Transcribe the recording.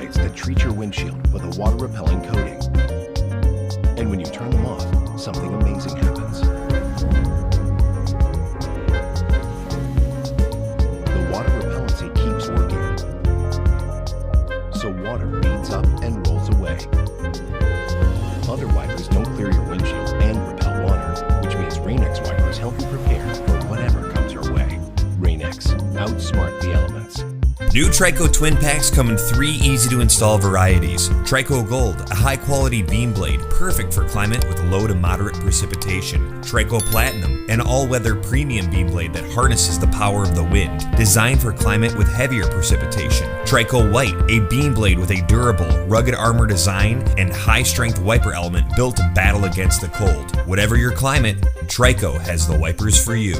blades that treat your windshield with a water-repelling coating. And when you turn them off, something amazing happens. The water repellency keeps working, so water beads up and rolls away. Other wipers don't clear your windshield and repel water, which means Rain-X wipers help you prepare for whatever comes your way. Rain-X, outsmart the elements. New TRICO twin packs come in 3 easy-to-install varieties. TRICO Gold, a high-quality beam blade, perfect for climate with low to moderate precipitation. TRICO Platinum, an all-weather premium beam blade that harnesses the power of the wind, designed for climate with heavier precipitation. TRICO White, a beam blade with a durable, rugged armor design and high-strength wiper element built to battle against the cold. Whatever your climate, TRICO has the wipers for you.